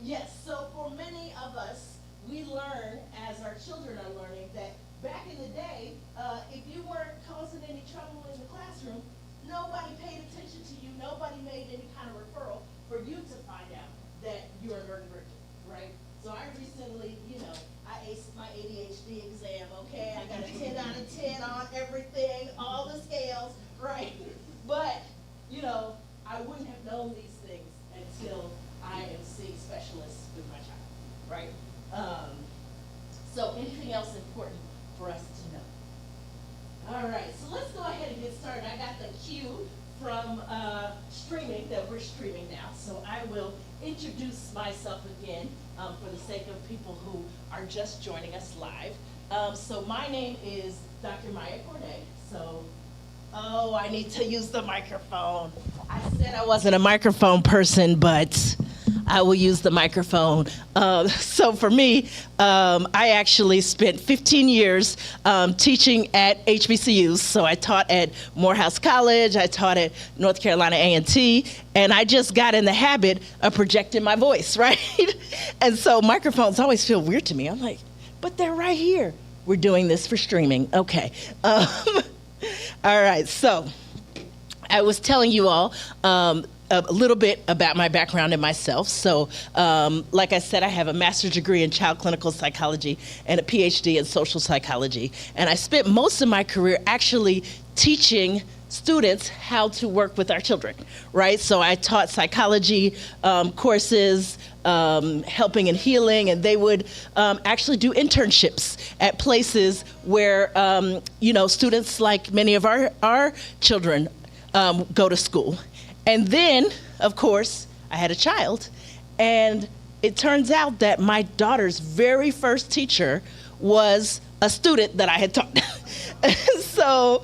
Yes, so for many of us, we learn as our children are learning that back in the day, if you weren't causing any trouble in the classroom, nobody paid attention to you, nobody made any kind of referral for you to find out that you're a neurodivergent, right? So I recently, I aced my ADHD exam, okay? I got a 10 out of 10 on everything, all the scales, right? But, I wouldn't have known these things until I am seeing specialists with my child, right? So anything else important for us to know? All right, so let's go ahead and get started. I got the cue from streaming that we're streaming now, so I will introduce myself again for the sake of people who are just joining us live. So my name is Dr. Maya Cornet. Oh, I need to use the microphone. I said I wasn't a microphone person, but I will use the microphone. So for me, I actually spent 15 years teaching at HBCUs. So I taught at Morehouse College, I taught at North Carolina A&T, and I just got in the habit of projecting my voice, right? And so microphones always feel weird to me. I'm like, but they're right here. We're doing this for streaming. Okay. All right, so I was telling you all a little bit about my background and myself. So like I said, I have a master's degree in child clinical psychology and a PhD in social psychology. And I spent most of my career actually teaching students how to work with our children, right? So I taught psychology courses, helping and healing, and they would actually do internships at places where, students like many of our children go to school. And then, of course, I had a child, and it turns out that my daughter's very first teacher was a student that I had taught. So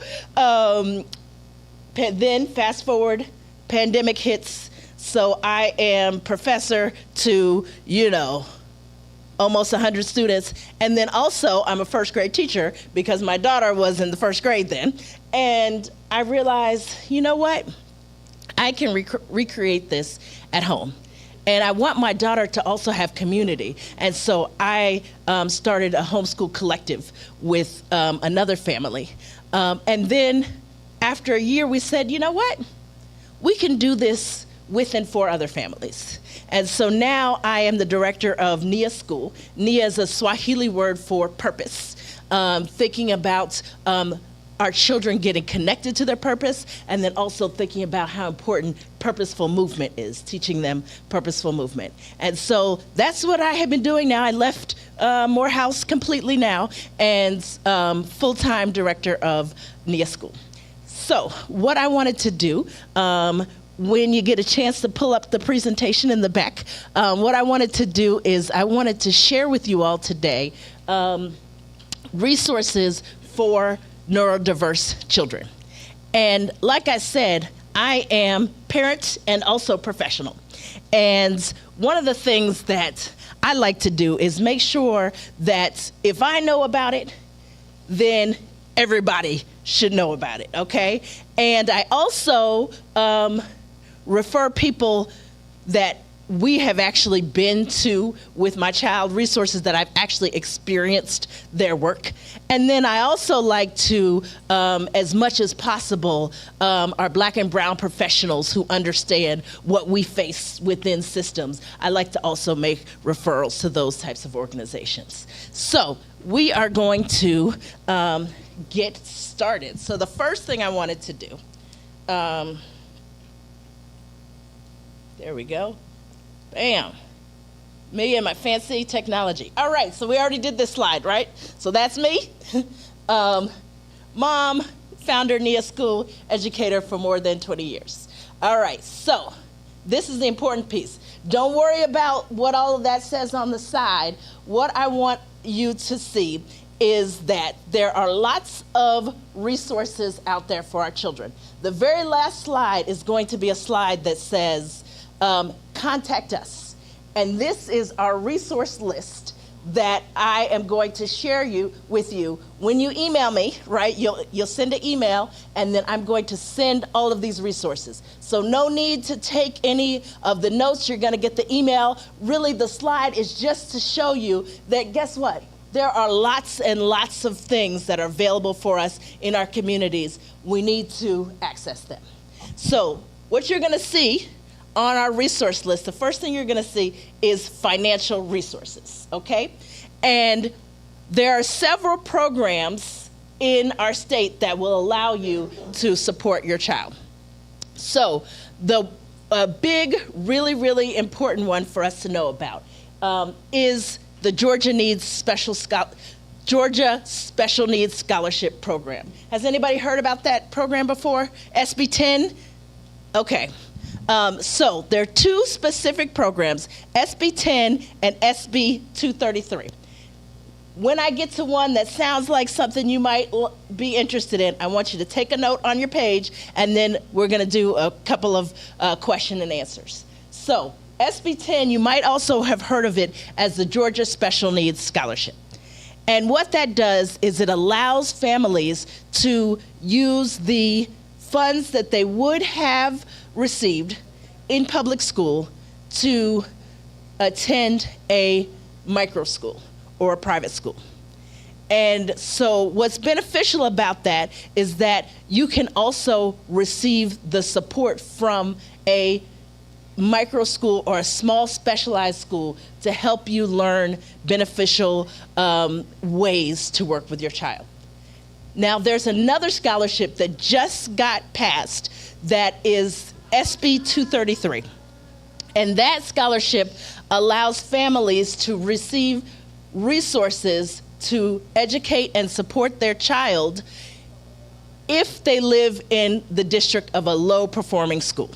then fast forward, pandemic hits, so I am professor to, almost 100 students. And then also I'm a first grade teacher because my daughter was in the first grade then. And I realized, you know what? I can recreate this at home. And I want my daughter to also have community. And so I started a homeschool collective with another family. And then after a year, we said, you know what? We can do this with and for other families. And so now I am the director of Nia School. Nia is a Swahili word for purpose, thinking about our children getting connected to their purpose, and then also thinking about how important purposeful movement is, teaching them purposeful movement. And so that's what I have been doing now. I left Morehouse completely now, and full-time director of Nia School. So what I wanted to do, when you get a chance to pull up the presentation in the back, what I wanted to do is I wanted to share with you all today resources for neurodiverse children. And like I said, I am parent and also professional. And one of the things that I like to do is make sure that if I know about it, then everybody should know about it, okay? And I also refer people that we have actually been to with my child, resources that I've actually experienced their work. And then I also like to, as much as possible, our Black and brown professionals who understand what we face within systems. I like to also make referrals to those types of organizations. So we are going to get started. So the first thing I wanted to do, there we go. Bam. Me and my fancy technology. All right, so we already did this slide, right? So that's me. Mom, founder, Nia School, educator for more than 20 years. All right, so this is the important piece. Don't worry about what all of that says on the side. What I want you to see is that there are lots of resources out there for our children. The very last slide is going to be a slide that says, contact us. And this is our resource list that I am going to share with you. When you email me, right, you'll send an email, and then I'm going to send all of these resources. So no need to take any of the notes. You're going to get the email. Really, the slide is just to show you that, guess what? There are lots and lots of things that are available for us in our communities. We need to access them. So what you're going to see on our resource list, the first thing you're going to see is financial resources, okay? And there are several programs in our state that will allow you to support your child. So the big, really, really important one for us to know about is the Georgia Special Needs Scholarship Program. Has anybody heard about that program before? SB 10? Okay. So there are two specific programs, SB 10 and SB 233. When I get to one that sounds like something you might be interested in, I want you to take a note on your page, and then we're going to do a couple of question and answers. So SB 10, you might also have heard of it as the Georgia Special Needs Scholarship. And what that does is it allows families to use the funds that they would have received in public school to attend a micro school or a private school. And so what's beneficial about that is that you can also receive the support from a micro school or a small specialized school to help you learn beneficial ways to work with your child. Now, there's another scholarship that just got passed that is SB 233. And that scholarship allows families to receive resources to educate and support their child if they live in the district of a low-performing school.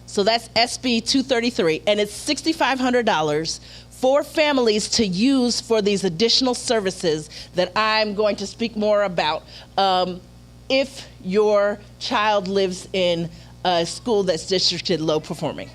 So that's SB 233, and it's $6,500 for families to use for these additional services that I'm going to speak more about if your child lives in a school that's districted low-performing.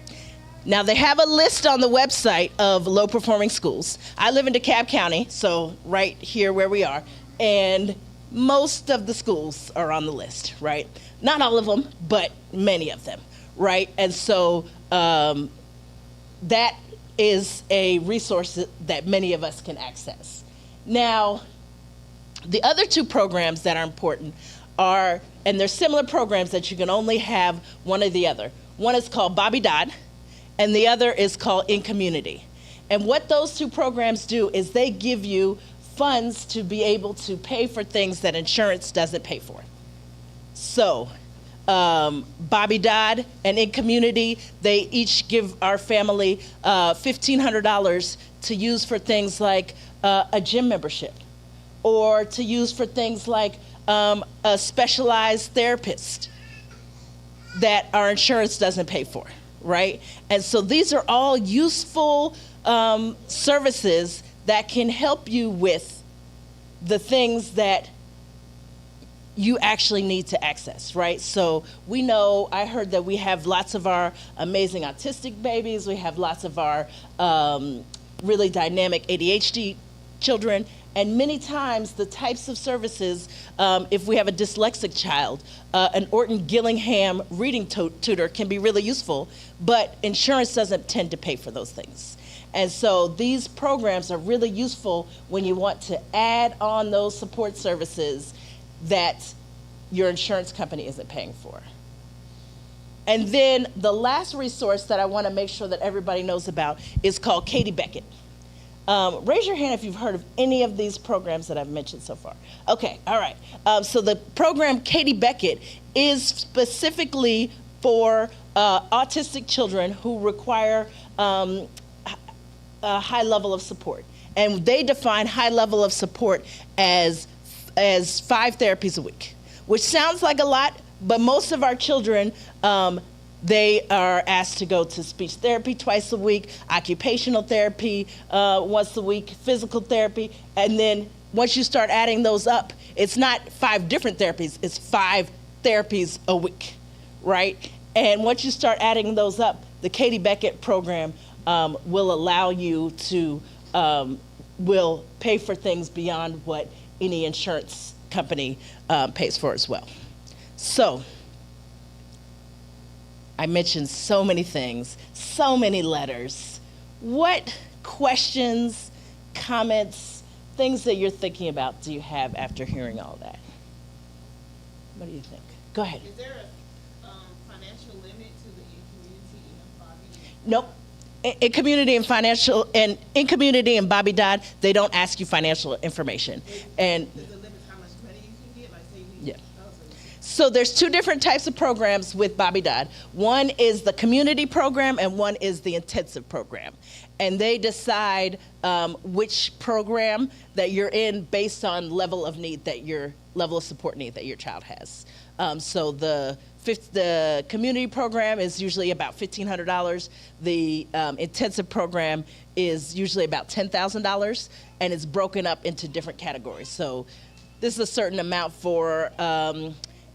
Now, they have a list on the website of low-performing schools. I live in DeKalb County, so right here where we are, and most of the schools are on the list, right? Not all of them, but many of them, right? And so that is a resource that many of us can access. Now, the other two programs that are important are, and they're similar programs that you can only have one or the other. One is called Bobby Dodd, and the other is called In Community. And what those two programs do is they give you funds to be able to pay for things that insurance doesn't pay for. So Bobby Dodd and In Community, they each give our family $1,500 to use for things like a gym membership, or to use for things like a specialized therapist that our insurance doesn't pay for, right? And so these are all useful services that can help you with the things that you actually need to access, right? So we know, I heard that we have lots of our amazing autistic babies, we have lots of our really dynamic ADHD children, and many times the types of services, if we have a dyslexic child, an Orton Gillingham reading tutor can be really useful, but insurance doesn't tend to pay for those things. And so these programs are really useful when you want to add on those support services that your insurance company isn't paying for. And then the last resource that I want to make sure that everybody knows about is called Katie Beckett. Raise your hand if you've heard of any of these programs that I've mentioned so far. Okay, all right. So the program Katie Beckett is specifically for autistic children who require a high level of support. And they define high level of support as 5 therapies a week, which sounds like a lot, but most of our children, they are asked to go to speech therapy twice a week, occupational therapy once a week, physical therapy, and then once you start adding those up, it's not 5 different therapies, it's 5 therapies a week, right? And once you start adding those up, the Katie Beckett program will allow you to will pay for things beyond what any insurance company pays for as well. So, I mentioned so many things, so many letters. What questions, comments, things that you're thinking about do you have after hearing all that? What do you think? Go ahead. Is there a financial limit to the in-community and Bobby? Nope. In community and financial, and in community and Bobby Dodd, they don't ask you financial information. And Is the limit how much money you can get? Like say you yeah. need So there's two different types of programs with Bobby Dodd. One is the community program and one is the intensive program. And they decide which program that you're in based on level of need that level of support need that your child has. So the community program is usually about $1,500. The intensive program is usually about $10,000, and it's broken up into different categories. So this is a certain amount for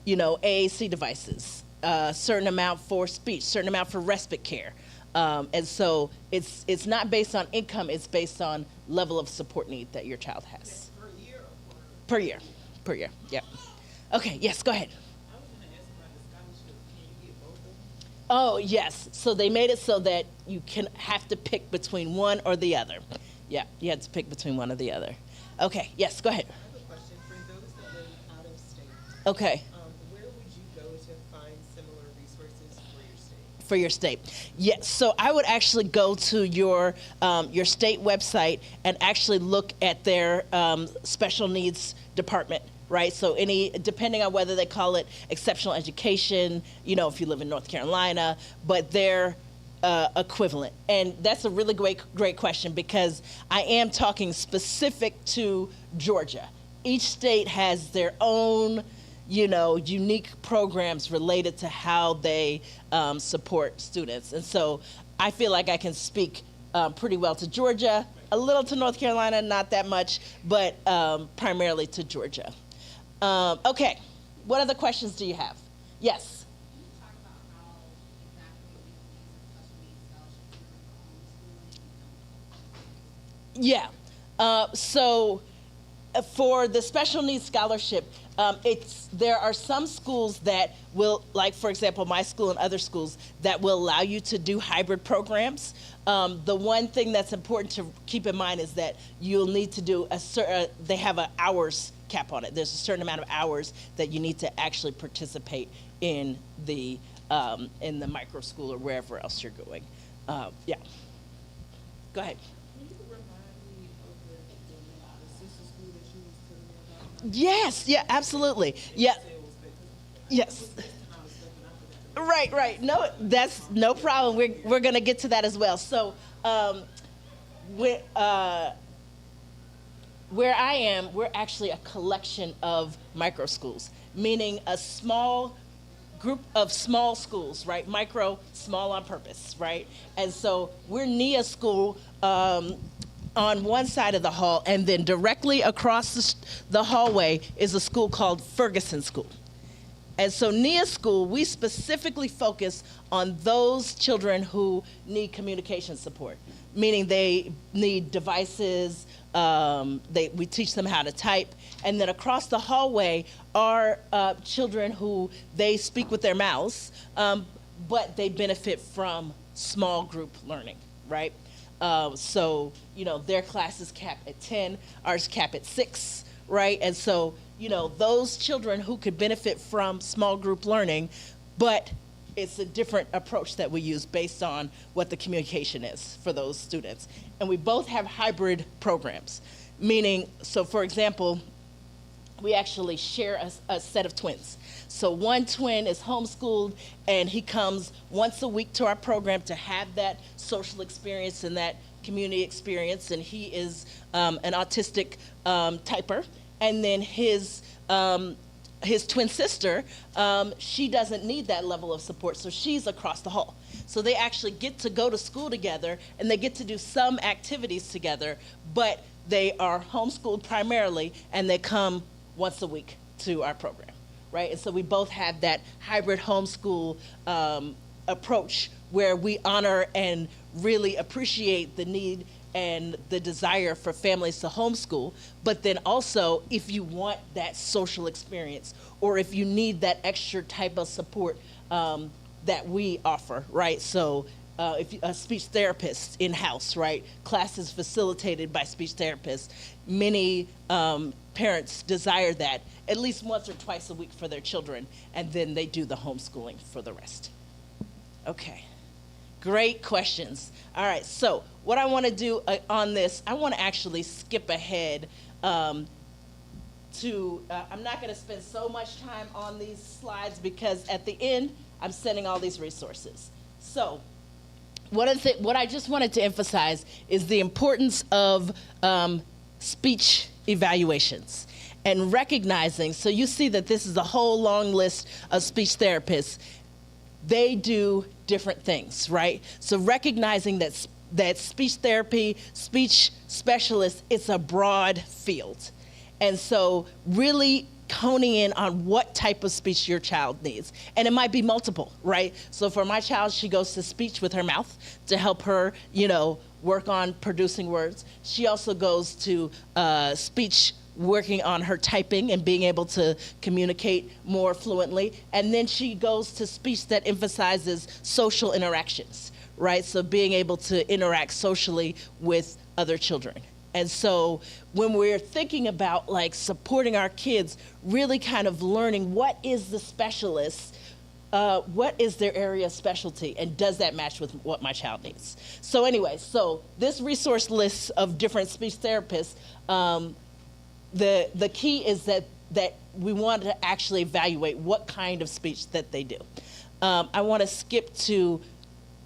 AAC devices, a certain amount for speech, certain amount for respite care. And so it's not based on income, it's based on level of support need that your child has. per year or Per year, yeah. Okay, yes, go ahead. I was going to ask about the scholarship. Can you get both of them? Oh, yes, so they made it so that you have to pick between one or the other. Yeah, you had to pick between one or the other. Okay, yes, go ahead. I have a question for those that live out of state. Okay. Where would you go to find similar resources for your state? For your state. Yes, so I would actually go to your state website and actually look at their special needs department, right? So depending on whether they call it exceptional education, if you live in North Carolina, but their equivalent. And that's a really great question because I am talking specific to Georgia. Each state has their own unique programs related to how they support students. And so I feel like I can speak pretty well to Georgia, a little to North Carolina, not that much, but primarily to Georgia. Okay, what other questions do you have? Yes. Can you talk about how exactly we can use a special needs scholarship? Yeah. So for the special needs scholarship, there are some schools that will, like for example, my school and other schools that will allow you to do hybrid programs. The one thing that's important to keep in mind is that you'll need to do they have an hours cap on it. There's a certain amount of hours that you need to actually participate in the micro school or wherever else you're going. Yeah. Go ahead. Can you remind me of the sister school that you was telling me about? Yes, yeah, absolutely. Yeah. Yes. Right. No, that's no problem. We're going to get to that as well. So, where I am, we're actually a collection of micro schools, meaning a small group of small schools, right? Micro, small on purpose, right? And so we're NIA school on one side of the hall, and then directly across the hallway is a school called Ferguson School. And so NIA school, we specifically focus on those children who need communication support, meaning they need devices, we teach them how to type, and then across the hallway are children who they speak with their mouths, but they benefit from small group learning, right? So, their classes cap at 10, ours cap at 6, right? And so, those children who could benefit from small group learning, but it's a different approach that we use based on what the communication is for those students. And we both have hybrid programs, meaning, so for example, we actually share a set of twins. So one twin is homeschooled, and he comes once a week to our program to have that social experience and that community experience, and he is an autistic typer. And then his twin sister, she doesn't need that level of support, so she's across the hall. So they actually get to go to school together, and they get to do some activities together, but they are homeschooled primarily, and they come once a week to our program, right? And so we both have that hybrid homeschool approach where we honor and really appreciate the need and the desire for families to homeschool, but then also if you want that social experience or if you need that extra type of support that we offer, right? So if a speech therapist in-house, right? Classes facilitated by speech therapists. Many parents desire that at least once or twice a week for their children, and then they do the homeschooling for the rest. Okay, great questions. All right, so what I want to do on this, I want to actually skip ahead I'm not going to spend so much time on these slides because at the end, I'm sending all these resources. So what I just wanted to emphasize is the importance of speech evaluations and recognizing, so you see that this is a whole long list of speech therapists. They do different things, right? So recognizing that speech therapy, speech specialists, it's a broad field. And so really honing in on what type of speech your child needs. And it might be multiple, right? So for my child, she goes to speech with her mouth to help her, work on producing words. She also goes to speech working on her typing and being able to communicate more fluently. And then she goes to speech that emphasizes social interactions, right? So being able to interact socially with other children. And so when we're thinking about like supporting our kids, really kind of learning what is the specialist, what is their area of specialty, and does that match with what my child needs? So anyway, so this resource list of different speech therapists, the key is that we want to actually evaluate what kind of speech that they do. I want to skip to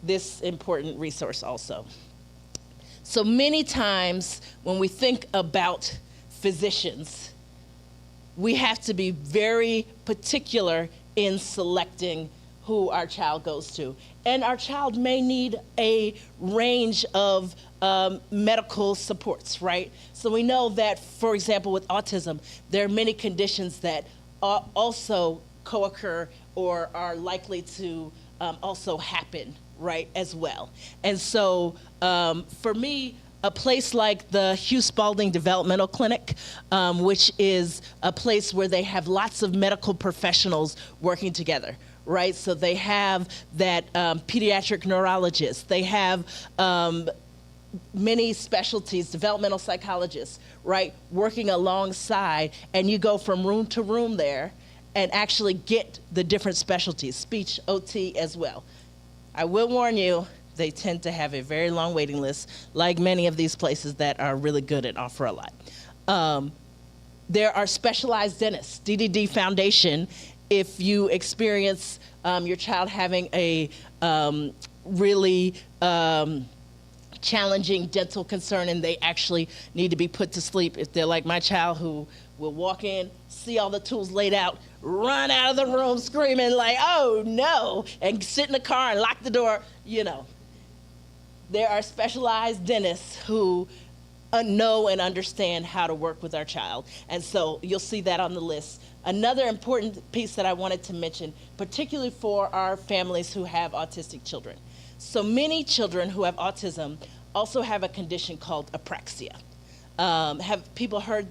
this important resource also. So many times when we think about physicians, we have to be very particular in selecting who our child goes to. And our child may need a range of medical supports, right? So we know that, for example, with autism, there are many conditions that also co-occur or are likely to also happen, right, as well. And so for me, a place like the Hugh Spalding Developmental Clinic, which is a place where they have lots of medical professionals working together, right? So they have that pediatric neurologist, they have many specialties, developmental psychologists, right, working alongside, and you go from room to room there and actually get the different specialties, speech, OT as well. I will warn you, they tend to have a very long waiting list, like many of these places that are really good and offer a lot. There are specialized dentists, DDD Foundation. If you experience your child having a really challenging dental concern and they actually need to be put to sleep, if they're like my child who will walk in, see all the tools laid out, run out of the room screaming like, oh no, and sit in the car and lock the door, There are specialized dentists who know and understand how to work with our child. And so you'll see that on the list. Another important piece that I wanted to mention, particularly for our families who have autistic children. So many children who have autism also have a condition called apraxia. Have people heard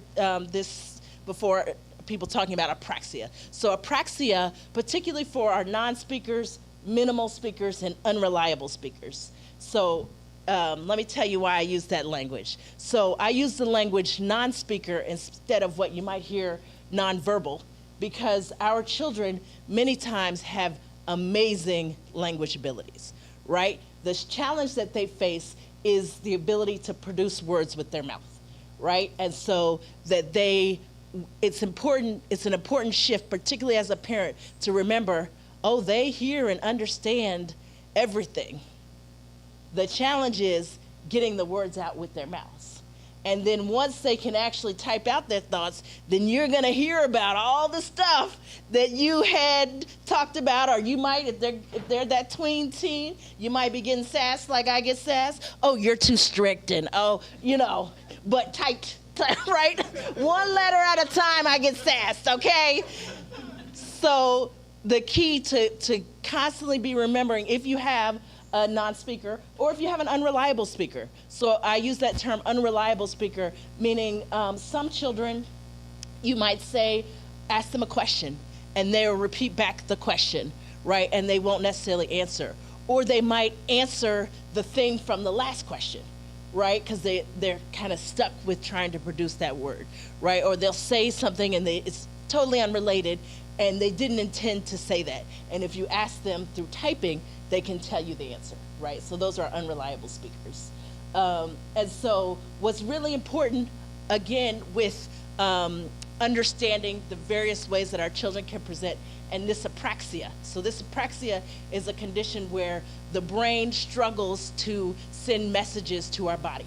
this before? People talking about apraxia. So apraxia, particularly for our non-speakers, minimal speakers, and unreliable speakers. So let me tell you why I use that language. So I use the language non-speaker instead of what you might hear nonverbal, because our children many times have amazing language abilities, right? The challenge that they face is the ability to produce words with their mouth, right? And so that it's an important shift, particularly as a parent, to remember, oh, they hear and understand everything. The challenge is getting the words out with their mouths. And then once they can actually type out their thoughts, then you're going to hear about all the stuff that you had talked about, or you might, if they're that tween teen, you might be getting sassed like I get sassed. Oh, you're too strict, and but typed, right? One letter at a time, I get sassed, okay? So the key to constantly be remembering, if you have a non-speaker, or if you have an unreliable speaker. So I use that term unreliable speaker, meaning some children, you might say, ask them a question, and they'll repeat back the question, right? And they won't necessarily answer. Or they might answer the thing from the last question, right? Because they're kind of stuck with trying to produce that word, right? Or they'll say something and it's totally unrelated, and they didn't intend to say that. And if you ask them through typing, they can tell you the answer, right? So those are unreliable speakers. And so what's really important, again, with understanding the various ways that our children can present, and dyspraxia. So dyspraxia is a condition where the brain struggles to send messages to our body.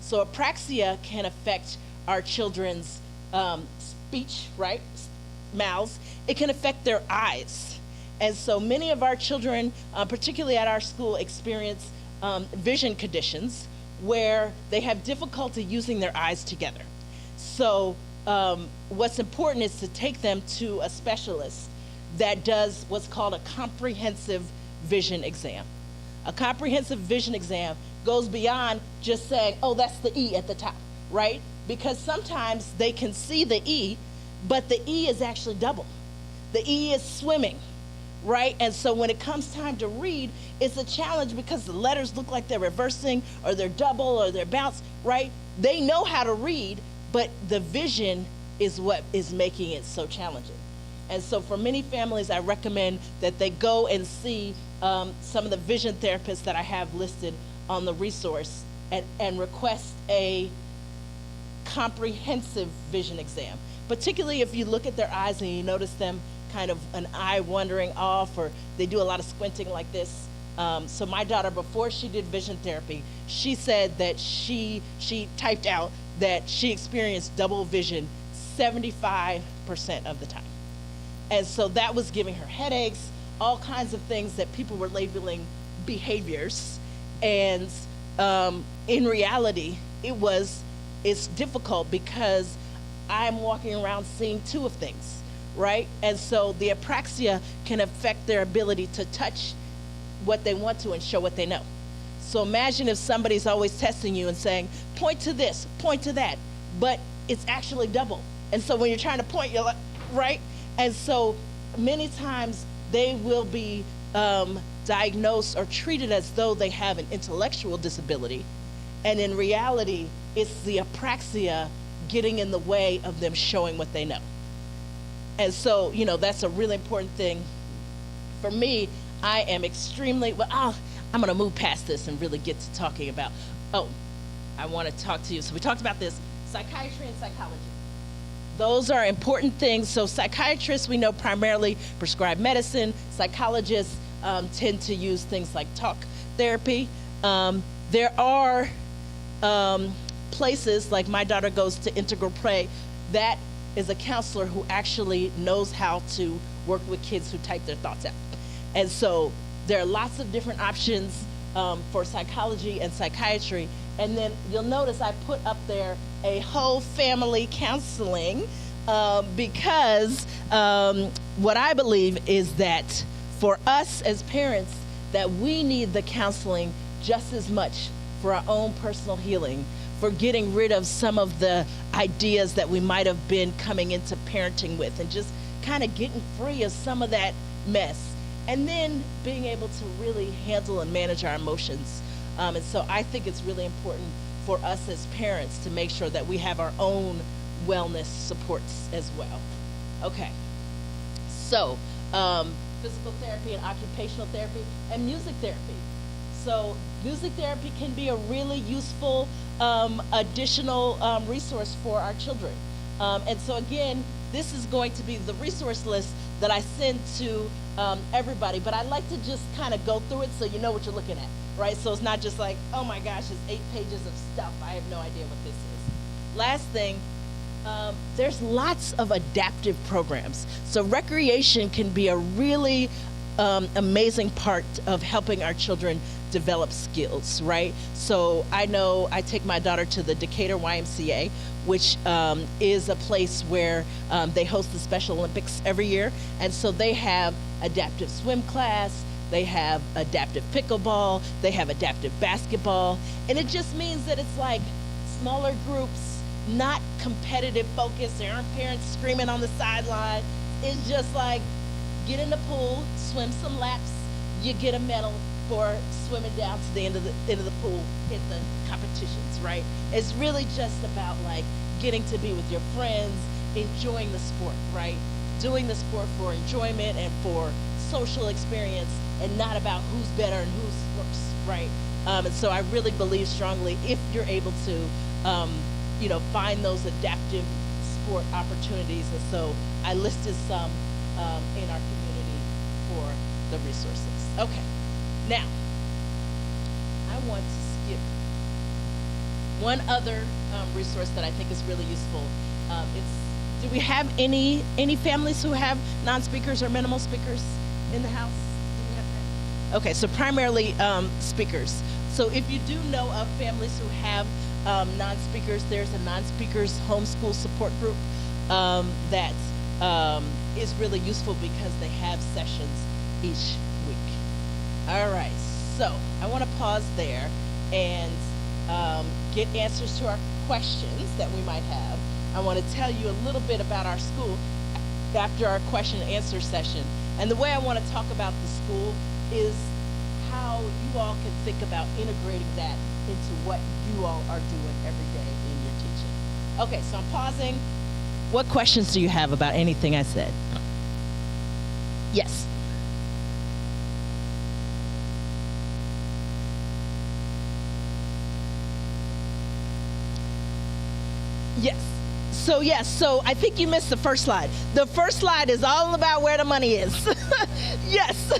So apraxia can affect our children's speech, right? Mouths. It can affect their eyes. And so many of our children, particularly at our school, experience vision conditions where they have difficulty using their eyes together. So what's important is to take them to a specialist that does what's called a comprehensive vision exam. A comprehensive vision exam goes beyond just saying, oh, that's the E at the top, right? Because sometimes they can see the E, but the E is actually double. The E is swimming, right? And so when it comes time to read, it's a challenge because the letters look like they're reversing or they're double or they're bounced, right? They know how to read, but the vision is what is making it so challenging. And so for many families, I recommend that they go and see some of the vision therapists that I have listed on the resource and request a comprehensive vision exam, particularly if you look at their eyes and you notice them kind of an eye wandering off, or they do a lot of squinting like this. So my daughter, before she did vision therapy, she said that she typed out that she experienced double vision 75% of the time. And so that was giving her headaches, all kinds of things that people were labeling behaviors. And in reality, it's difficult because I'm walking around seeing two of things, right? And so the apraxia can affect their ability to touch what they want to and show what they know. So imagine if somebody's always testing you and saying, point to this, point to that, but it's actually double. And so when you're trying to point, you're like, right? And so many times they will be diagnosed or treated as though they have an intellectual disability. And in reality, it's the apraxia getting in the way of them showing what they know. And so, that's a really important thing. For me, I am extremely, I'm gonna move past this and really get to talking about, I wanna talk to you. So we talked about this, psychiatry and psychology. Those are important things. So psychiatrists, we know, primarily prescribe medicine. Psychologists tend to use things like talk therapy. There are places, like my daughter goes to Integral Play, that is a counselor who actually knows how to work with kids who type their thoughts out. And so there are lots of different options for psychology and psychiatry. And then you'll notice I put up there a whole family counseling because what I believe is that for us as parents, that we need the counseling just as much for our own personal healing, for getting rid of some of the ideas that we might have been coming into parenting with, and just kind of getting free of some of that mess, and then being able to really handle and manage our emotions. And so I think it's really important for us as parents to make sure that we have our own wellness supports as well. Okay, so physical therapy and occupational therapy and music therapy. So music therapy can be a really useful additional resource for our children. And so again, this is going to be the resource list that I send to everybody, but I like to just kind of go through it so you know what you're looking at, right? So it's not just like, oh my gosh, it's 8 pages of stuff. I have no idea what this is. Last thing, there's lots of adaptive programs. So recreation can be a really amazing part of helping our children develop skills, right? So I know I take my daughter to the Decatur YMCA, which is a place where they host the Special Olympics every year. And so they have adaptive swim class, they have adaptive pickleball, they have adaptive basketball, and it just means that it's like smaller groups, not competitive focus. There aren't parents screaming on the sideline. It's just like get in the pool, swim some laps, you get a medal for swimming down to the end of the pool in the competitions, right? It's really just about like getting to be with your friends, enjoying the sport, right? Doing the sport for enjoyment and for social experience, and not about who's better and who's worse, right? And so I really believe strongly if you're able to, find those adaptive sport opportunities. And so I listed some in our community for the resources. Okay, now I want to skip one other resource that I think is really useful. Do we have any families who have non-speakers or minimal speakers in the house? Do we have that? Okay, so primarily speakers. So if you do know of families who have non-speakers, there's a non-speakers homeschool support group that is really useful because they have sessions each week. All right, so I want to pause there and get answers to our questions that we might have. I want to tell you a little bit about our school after our question and answer session. And the way I want to talk about the school is how you all can think about integrating that into what you all are doing every day in your teaching. Okay, so I'm pausing. What questions do you have about anything I said? Yes. Yes. So I think you missed the first slide. The first slide is all about where the money is. Yes.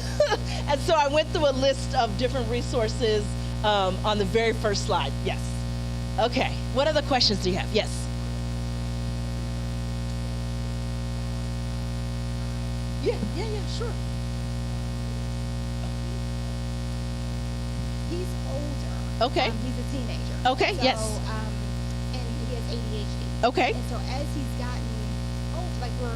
And so I went through a list of different resources on the very first slide. Yes. Okay. What other questions do you have? Yes. Yeah, sure. He's older. Okay. He's a teenager. Okay, so, yes. And he has ADHD. Okay. And so as he's gotten old, like we're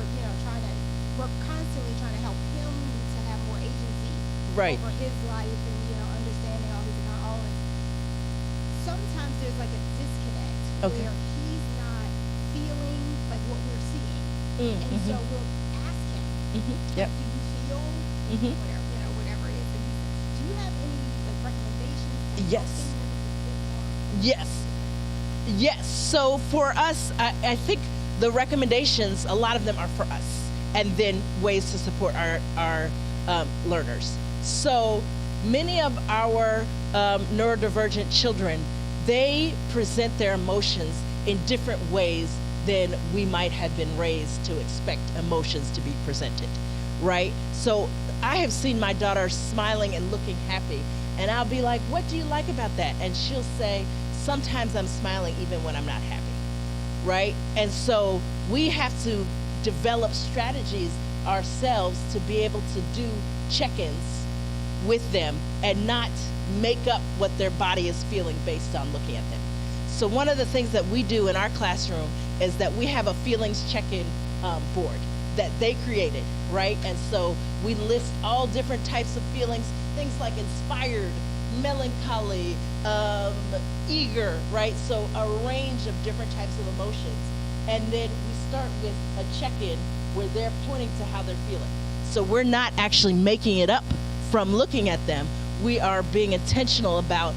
constantly trying to help him to have more agency Right. over his life and, understanding all his and sometimes there's like a disconnect Okay. where he's not feeling like what we're seeing. And so we'll ask him, Yep. do you feel whatever it is? And do you have any recommendations? for Yes. helping him to feel more? Yes. So for us, I think the recommendations, a lot of them are for us, and then ways to support our learners. So many of our neurodivergent children, they present their emotions in different ways than we might have been raised to expect emotions to be presented, right? So I have seen my daughter smiling and looking happy, and I'll be like, what do you like about that? And she'll say, sometimes I'm smiling even when I'm not happy, right? And so we have to develop strategies ourselves to be able to do check-ins with them and not make up what their body is feeling based on looking at them. So one of the things that we do in our classroom is that we have a feelings check-in board that they created, right? And so we list all different types of feelings, things like inspired, melancholy, eager, right? So a range of different types of emotions. And then we start with a check-in where they're pointing to how they're feeling. So we're not actually making it up from looking at them. We are being intentional about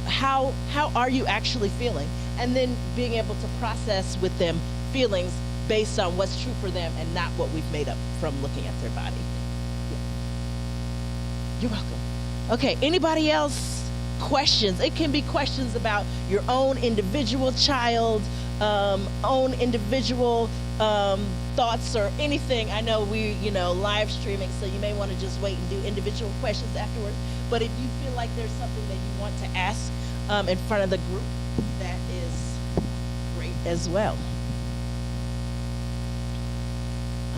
how are you actually feeling? And then being able to process with them feelings based on what's true for them and not what we've made up from looking at their body. Yeah. You're welcome. Okay, anybody else? Questions? It can be questions about your own individual child, own individual thoughts or anything. I know we, live streaming, so you may want to just wait and do individual questions afterwards. But if you feel like there's something that you want to ask in front of the group, that is great as well.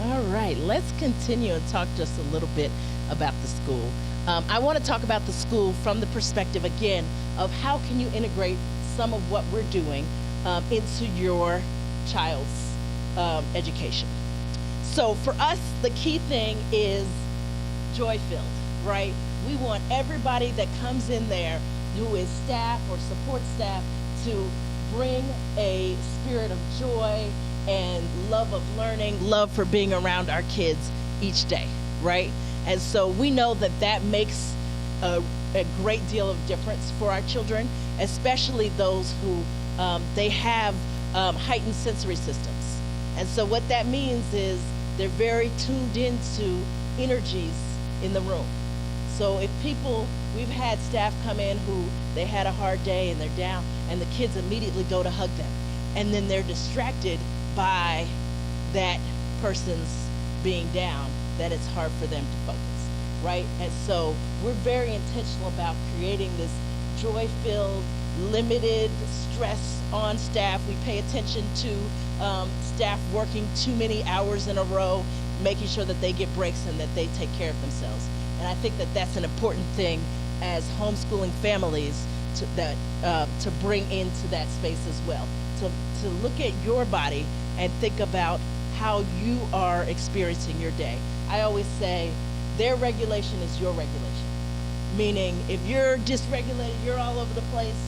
All right, let's continue and talk just a little bit about the school. I want to talk about the school from the perspective, again, of how can you integrate some of what we're doing into your child's education. So for us, the key thing is joy-filled, right? We want everybody that comes in there who is staff or support staff to bring a spirit of joy and love of learning, love for being around our kids each day, right? And so we know that that makes a great deal of difference for our children, especially those who they have heightened sensory systems. And so what that means is they're very tuned into energies in the room. So if we've had staff come in who they had a hard day and they're down, and the kids immediately go to hug them, and then they're distracted by that person's being down, that it's hard for them to focus, right? And so we're very intentional about creating this joy-filled, limited stress on staff. We pay attention to staff working too many hours in a row, making sure that they get breaks and that they take care of themselves. And I think that that's an important thing as homeschooling families to bring into that space as well. To look at your body and think about how you are experiencing your day. I always say their regulation is your regulation. Meaning if you're dysregulated, you're all over the place,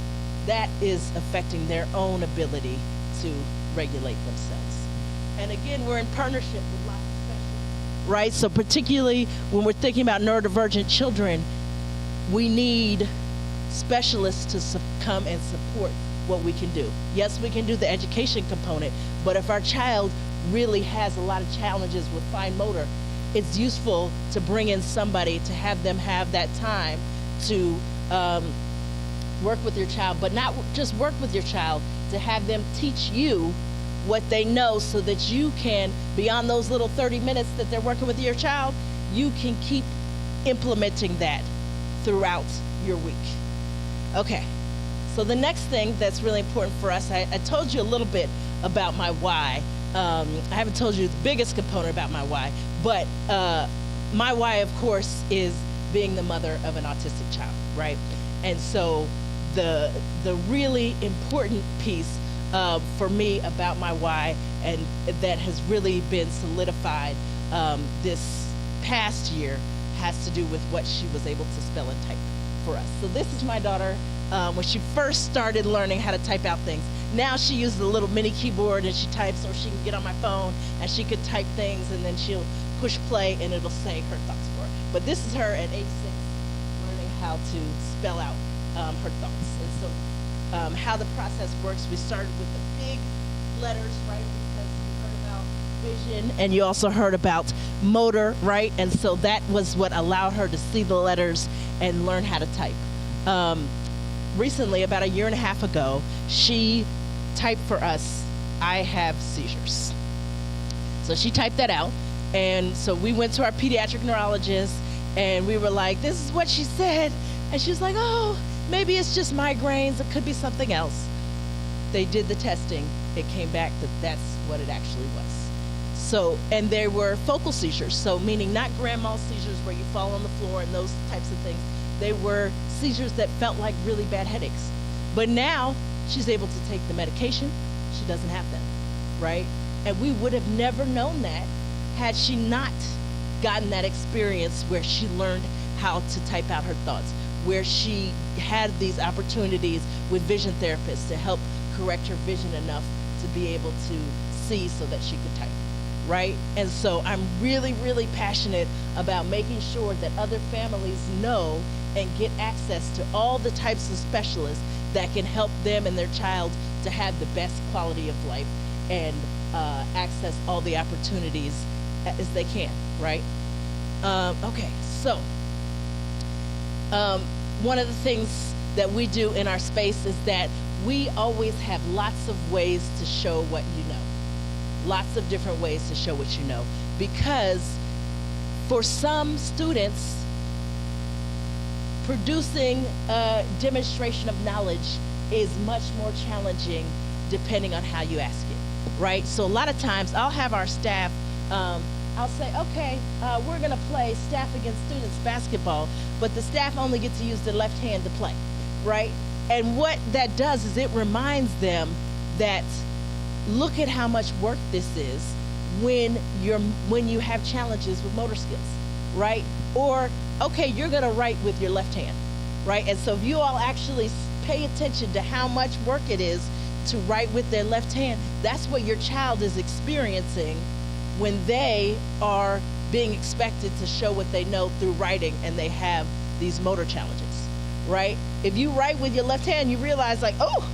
that is affecting their own ability to regulate themselves. And again, we're in partnership with lots of specialists, right? So particularly when we're thinking about neurodivergent children, we need specialists to come and support what we can do. Yes, we can do the education component, but if our child really has a lot of challenges with fine motor, it's useful to bring in somebody to have them have that time to work with your child, but not just work with your child, to have them teach you what they know so that you can, beyond those little 30 minutes that they're working with your child, you can keep implementing that throughout your week. Okay, so the next thing that's really important for us, I told you a little bit about my why. I haven't told you the biggest component about my why, but my why, of course, is being the mother of an autistic child, right? And so the really important piece for me about my why, and that has really been solidified this past year, has to do with what she was able to spell and type for us. So this is my daughter when she first started learning how to type out things. Now she uses a little mini keyboard and she types, or she can get on my phone and she could type things, and then she'll push play and it'll say her thoughts for her. But this is her at age 6 learning how to spell out her thoughts. And so how the process works, we started with the big letters, right? Because you heard about vision and you also heard about motor, right? And so that was what allowed her to see the letters and learn how to type. Recently, about a year and a half ago, she typed for us, "I have seizures." So she typed that out. And so we went to our pediatric neurologist and we were like, this is what she said. And she was like, oh, maybe it's just migraines. It could be something else. They did the testing. It came back that that's what it actually was. So, and there were focal seizures. So meaning not grand mal seizures where you fall on the floor and those types of things. They were seizures that felt like really bad headaches. But now she's able to take the medication. She doesn't have them, right? And we would have never known that had she not gotten that experience where she learned how to type out her thoughts, where she had these opportunities with vision therapists to help correct her vision enough to be able to see so that she could type, right? And so I'm really, really passionate about making sure that other families know and get access to all the types of specialists that can help them and their child to have the best quality of life and access all the opportunities as they can, right? Okay, so one of the things that we do in our space is that we always have lots of ways to show what you know. Lots of different ways to show what you know. Because for some students, producing a demonstration of knowledge is much more challenging depending on how you ask it, right? So a lot of times I'll have our staff, I'll say, okay, we're gonna play staff against students basketball, but the staff only get to use their left hand to play, right? And what that does is it reminds them that look at how much work this is when you have challenges with motor skills, right? Or, okay, you're gonna write with your left hand, right? And so if you all actually pay attention to how much work it is to write with their left hand, that's what your child is experiencing when they are being expected to show what they know through writing and they have these motor challenges, right? If you write with your left hand, you realize like, oh,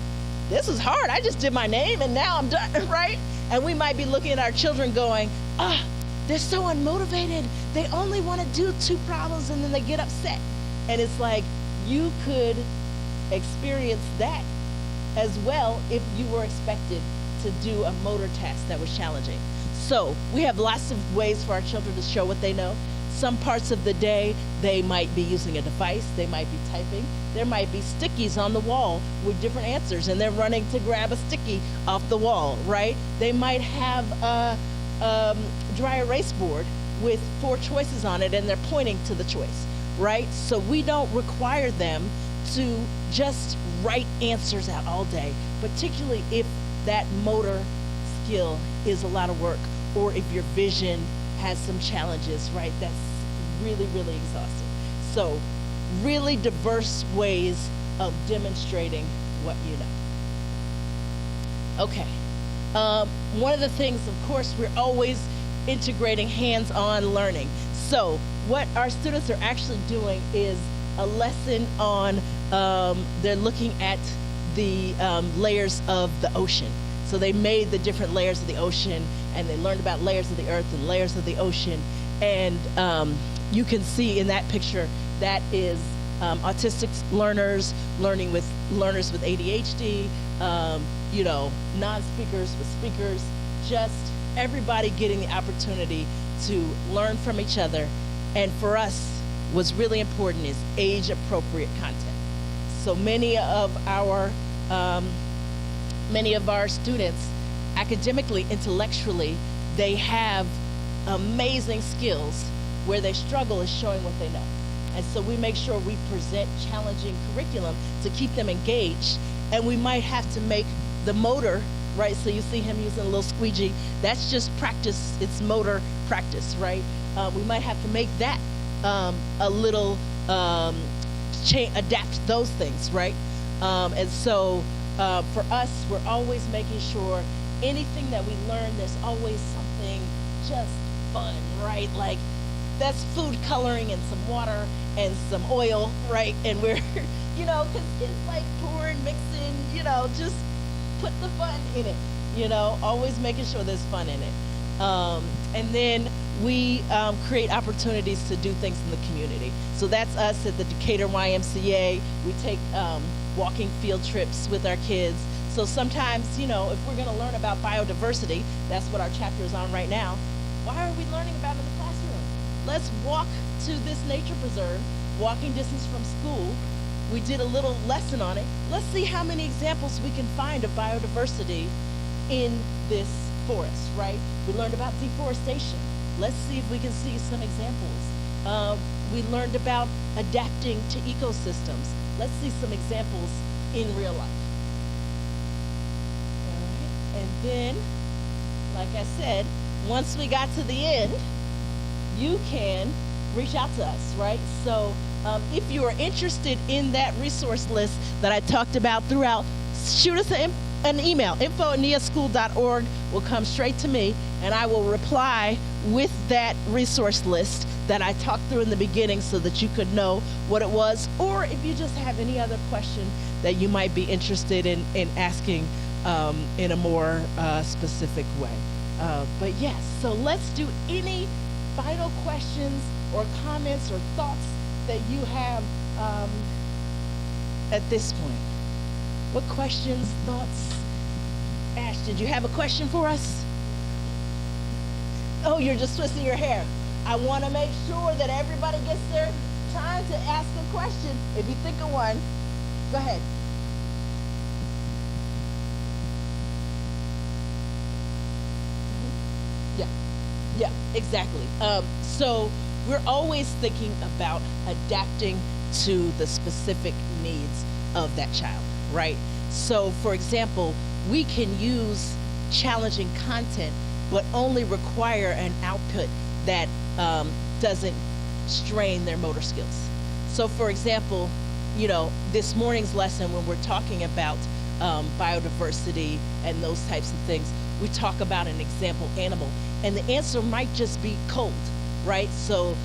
this is hard. I just did my name and now I'm done, right? And we might be looking at our children going, they're so unmotivated. They only want to do 2 problems and then they get upset. And it's like, you could experience that as well if you were expected to do a motor task that was challenging. So we have lots of ways for our children to show what they know. Some parts of the day, they might be using a device, they might be typing. There might be stickies on the wall with different answers and they're running to grab a sticky off the wall, right? They might have a dry erase board with 4 choices on it and they're pointing to the choice, right? So we don't require them to just write answers out all day, particularly if that motor skill is a lot of work or if your vision has some challenges, right? That's really, really exhausting. So really diverse ways of demonstrating what you know. Okay. One of the things, of course, we're always integrating hands-on learning. So what our students are actually doing is a lesson on, they're looking at the layers of the ocean. So they made the different layers of the ocean and they learned about layers of the earth and layers of the ocean. And you can see in that picture, that is autistic learners learning with learners with ADHD, non-speakers with speakers, just everybody getting the opportunity to learn from each other. And for us, what's really important is age-appropriate content. So many of our students, academically, intellectually, they have amazing skills. Where they struggle is showing what they know. And so we make sure we present challenging curriculum to keep them engaged. And we might have to make the motor, right? So you see him using a little squeegee. That's just practice. It's motor practice, right? We might have to make that a little adapt those things, right? And so for us, we're always making sure anything that we learn, there's always something just fun, right? Like that's food coloring and some water and some oil, right? And we're, because kids like pouring, mixing, just put the fun in it, always making sure there's fun in it. And then we create opportunities to do things in the community. So that's us at the Decatur YMCA. We take walking field trips with our kids. So sometimes, if we're gonna learn about biodiversity, that's what our chapter is on right now, why are we learning about it in the classroom? Let's walk to this nature preserve, walking distance from school. We did a little lesson on it. Let's see how many examples we can find of biodiversity in this forest, right? We learned about deforestation. Let's see if we can see some examples. We learned about adapting to ecosystems. Let's see some examples in real life. All right. And then, like I said, once we got to the end, you can reach out to us, right? So if you are interested in that resource list that I talked about throughout, shoot us an email. info@neaschool.org will come straight to me, and I will reply with that resource list that I talked through in the beginning so that you could know what it was, or if you just have any other question that you might be interested in asking in a more specific way. But yes, so let's do any final questions or comments or thoughts that you have at this point. What questions, thoughts? Ash, did you have a question for us? Oh, you're just twisting your hair. I want to make sure that everybody gets their time to ask a question. If you think of one, go ahead. Yeah, exactly. So we're always thinking about adapting to the specific needs of that child, right? So for example, we can use challenging content, but only require an output that doesn't strain their motor skills. So for example, this morning's lesson, when we're talking about biodiversity and those types of things, we talk about an example animal, and the answer might just be cold, right? So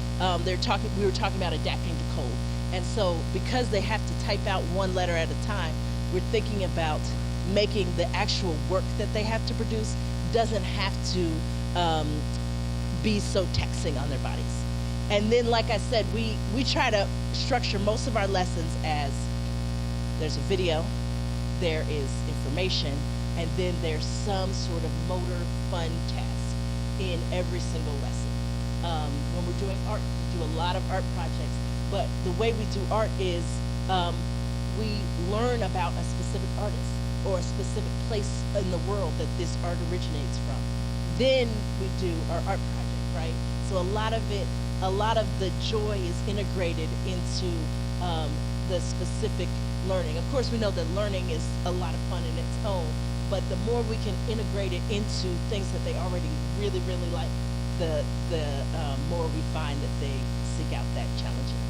we were talking about adapting to cold. And so because they have to type out one letter at a time, we're thinking about making the actual work that they have to produce doesn't have to be so taxing on their bodies. And then, like I said, we try to structure most of our lessons as there's a video, there is information, and then there's some sort of motor fun task in every single lesson. When we're doing art, we do a lot of art projects, but the way we do art is we learn about a specific artist or a specific place in the world that this art originates from. Then we do our art project, right? So a lot of the joy is integrated into the specific learning. Of course, we know that learning is a lot of fun in its own, but the more we can integrate it into things that they already really, really like, the more we find that they seek out that challenging.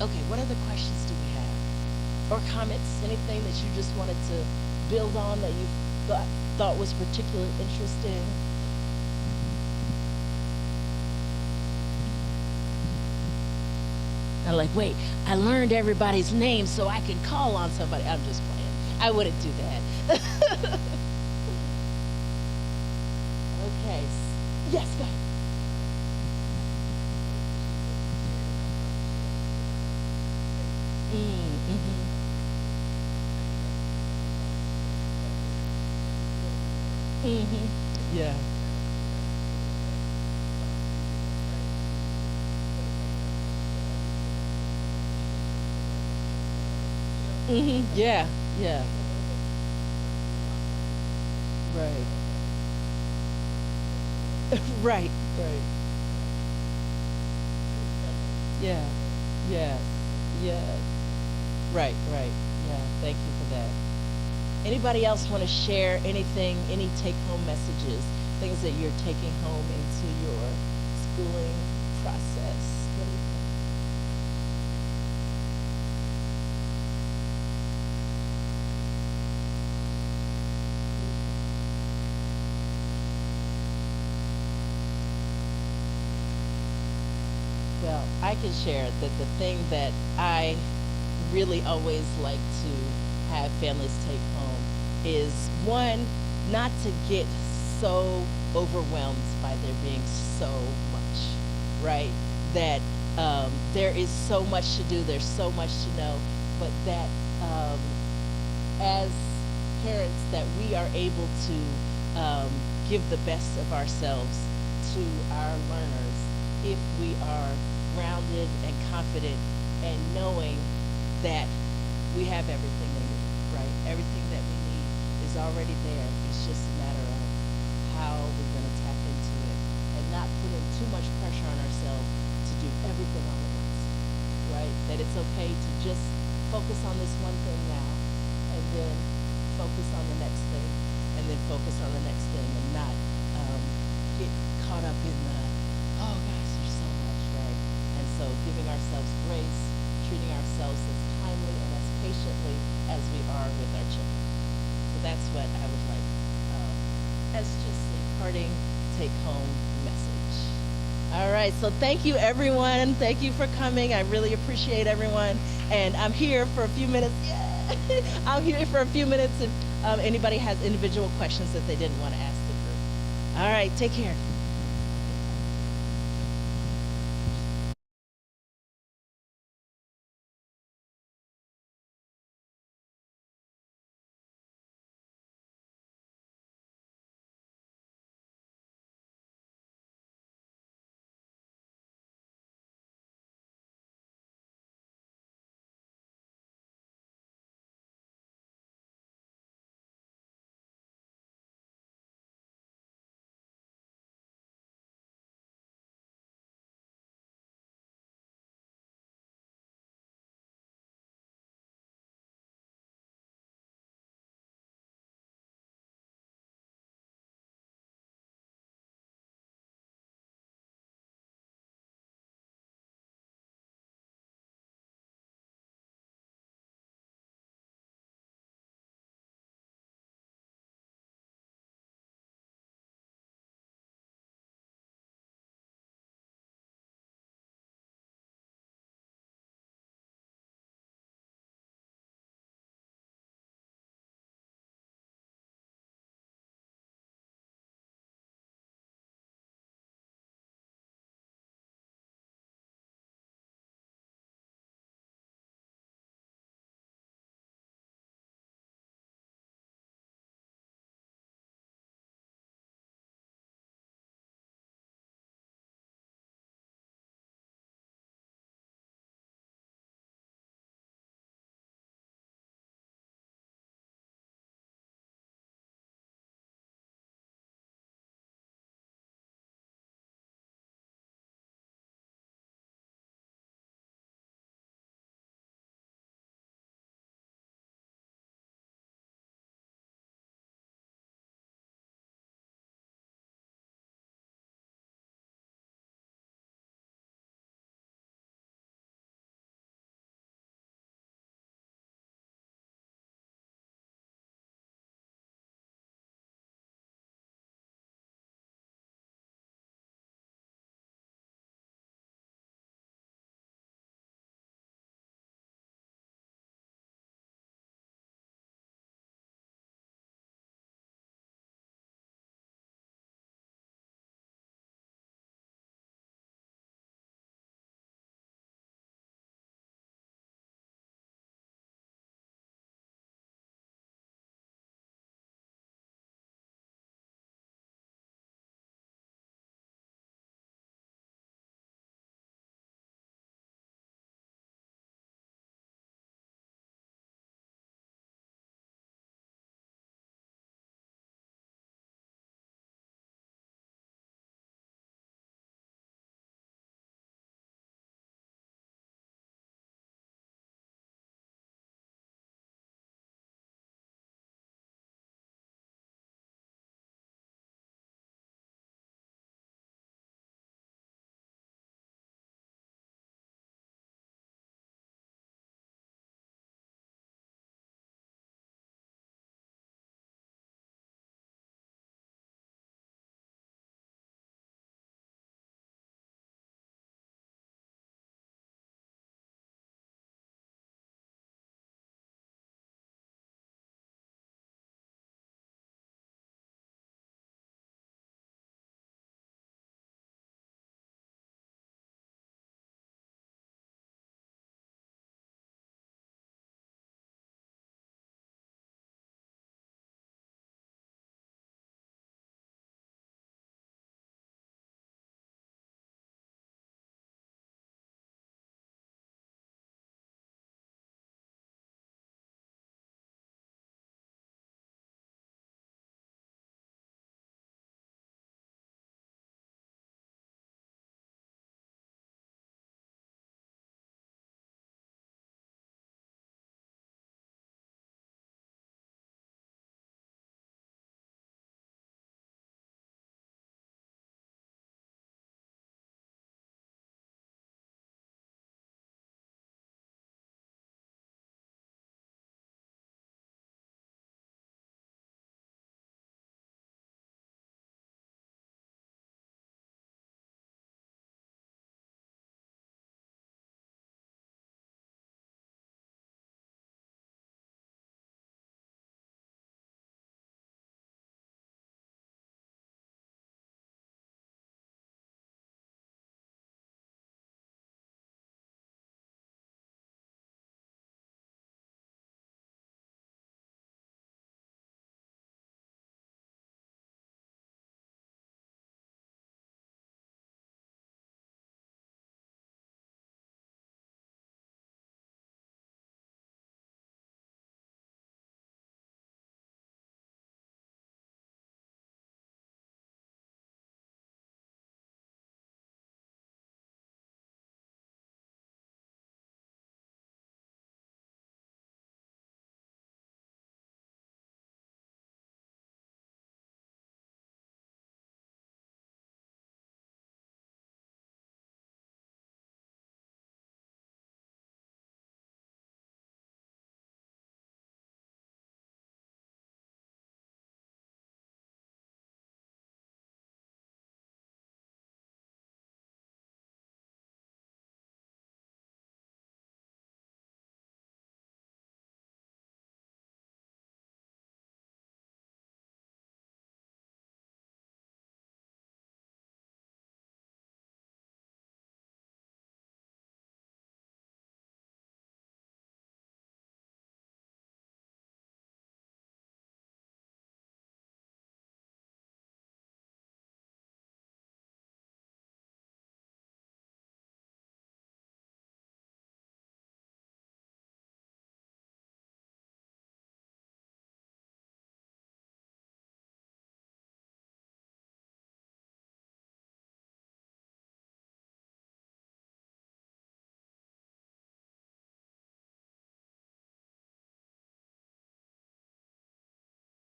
Okay, what other questions do we have? Or comments? Anything that you just wanted to build on that you thought was particularly interesting? I'm like, wait, I learned everybody's name so I can call on somebody. I'm just playing. I wouldn't do that. Okay. Yes, go ahead. Mm-hmm. Mm-hmm. Yeah. Mm-hmm. Yeah. Yeah. Right. Right. Right. Yeah. Yeah. Yeah. Right. Right. Yeah. Thank you for that. Anybody else want to share anything, any take-home messages, things that you're taking home into your schooling process? What do you think? Well, I can share that the thing that I really always like to have families take home is, one, not to get so overwhelmed by there being so much, right? That there is so much to do, there's so much to know, but that as parents, that we are able to give the best of ourselves to our learners if we are grounded and confident and knowing that we have everything they need, right? Everything that we need is already there. It's just a matter of how we're going to tap into it and not putting too much pressure on ourselves to do everything all at once, right? That it's okay to just focus on this one thing now and then focus on the next thing and then focus on the next thing and not get caught up in the, oh gosh, there's so much, right? And so giving ourselves grace, treating ourselves as kindly and as patiently as we are with our children. So that's what I would like as just a parting take-home message. All right, so thank you, everyone. Thank you for coming. I really appreciate everyone. And I'm here for a few minutes. Yeah. I'm here for a few minutes if anybody has individual questions that they didn't want to ask the group. All right, take care.